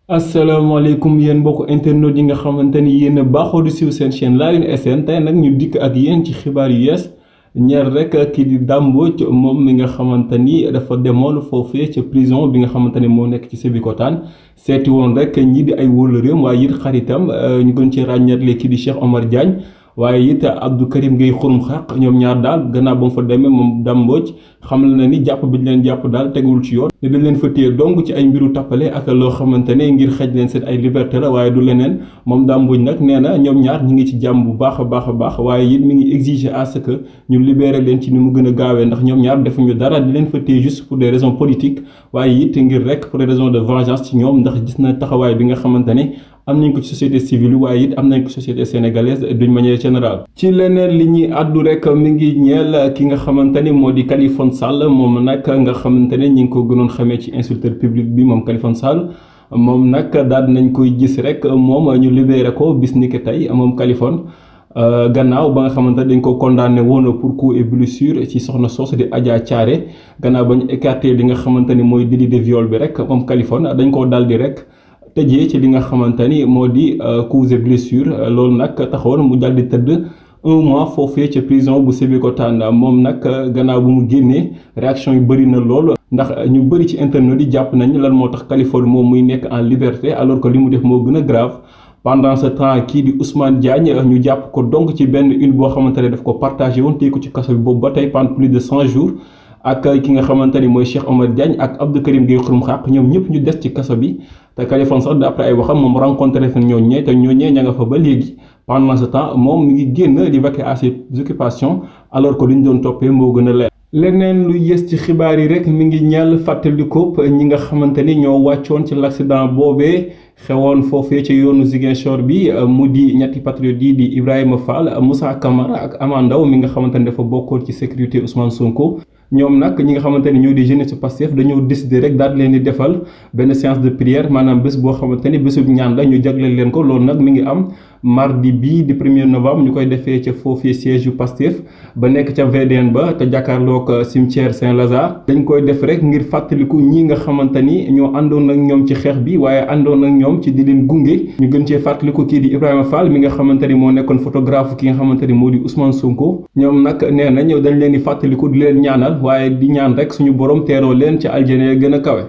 asalaamaaleykum yéen mbokku internet yi nga xamante ni yéen a baaxoo di siiw seen chaîne Layene SN tey nag ñu dikk ak yéen ci xibaar yu yees ñeer rek kii di Dame Mbodj moom mi nga xamante ni dafa demoon foofee ca prison bi nga xamante ni moo nekk ci Sébikotane seeti woon rek ñii di ay wóllëreem waaye it xaritam ñu gën ci ràññeetle kii di Cheikh Omar Diagne waaye it Abdou Karim Gueye xurum xaq ñoom ñaar daal gannaaw ba mu fa demee moom Dame Mbodj xamal na ni jàpp bi ñu leen jàpp daal tegul ci yoon ne dañ leen fa téye dong ci ay mbiru tappale ak loo xamante ne ngir xëj leen seen ay liberté la waaye du leneen moom Dame Mbodj nag nee na ñoom ñaar ñi ngi ci jàmm bu baax a baax waaye it mi ngi exiger à ce que ñu libérer leen ci ni mu gën a gaawee ndax ñoom ñaar defuñu dara di leen fa téye juste pour des raisons politiques waaye it ngir rek pour des raisons de vengeance ci ñoom ndax gis na taxawaay bi nga xamante ne am nañ ko ci société civile waaye it am nañ ko société sénégalaise d'une manière générale. ci leneen li ñuy àddu rek mi ngi ñeel ki nga xamante ni moo di Kaliphone Sall moom nag nga xamante ne ñi ngi ko gënoon xamee ci insulteur public bi moom Kaliphone Sall moom nag daal nañ koy gis rek moom ñu libéré ko bis ni ki tey moom Kaliphone gannaaw ba nga xamante dañ ko condamné woon pour coups et blessures ci soxna soos di Adja Thiaré gannaaw ba ñu écarté li nga xamante ni mooy délit de viol bi rek moom Kaliphone dañ koo daal di rek tëjee ci li nga xamante ni moo di coups et blessures loolu nag taxoon mu daal di tëdd 1 mois foofee ca prison bu Sébikotane moom nag gannaaw bu mu génnee réaction yu bëri na lool ndax ñu bëri ci internet yi jàpp nañ lan moo tax Kaliphone moom muy nekk en liberté alors que li mu def moo gën a grave pendant ce temps kii di Ousmane Diagne ñu jàpp ko donc ci benn une boo xamante ne daf ko partagé woon téye ko ci kaso bi boobu ba tey pendant plus de 100 jours ak ki nga xamante ni mooy Cheikh Omar Diagne ak Abdou Karim Gueye xurum xaq ñoom ñëpp ñu des ci kaso bi te Kaliphone sax d'après ay waxam moom rencontré fa ñooñee te ñooñee ña nga fa ba léegi pendant ce temps moom mi ngi génn di vaquer à ses occupations alors que lu ñu doon toppee moo gën a leer. leneen lu yées ci xibaar yi rek mi ngi ñeel fàttalikoo ñi nga xamante ni ñoo wàccoon ci l'accident boobee xewoon foofee ci yoonu Ziguinchor bi mu di ñetti patriotes yi di Ibrahima Fall Moussa Camara ak Ama Ndaw mi nga xamante ni dafa bokkoon ci sécurité Ousmane Sonko. ñoom nag ñi nga xamante ni ñoo di jeunesse Pastef dañoo décider rek daal leen di defal benn séance de prière maanaam bés boo xamante ni bésub ñaan la ñu jagleel leen ko loolu nag mi ngi am mardi bii di 1er novembre ñu koy defee ca foofii siège yu Pastef ba nekk ca VDN ba te jàkkaarloog cimetière Saint-Lazare dañ koy def rek ngir fàttaliku ñi nga xamante ni ñoo àndoon ak ñoom ci xeex bi waaye àndoon ak ñoom ci di leen gunge ñu gën cee fàttaliku kii di Ibrahima Fall mi nga xamante ni moo nekkoon photographe ki nga xamante ni moo di Ousmane Sonko ñoom nag nee na ñëw dañ leen di fàttaliku di leen ñaanal waaye di ñaan rek suñu borom teeroo leen ci aljana ya gën a kawe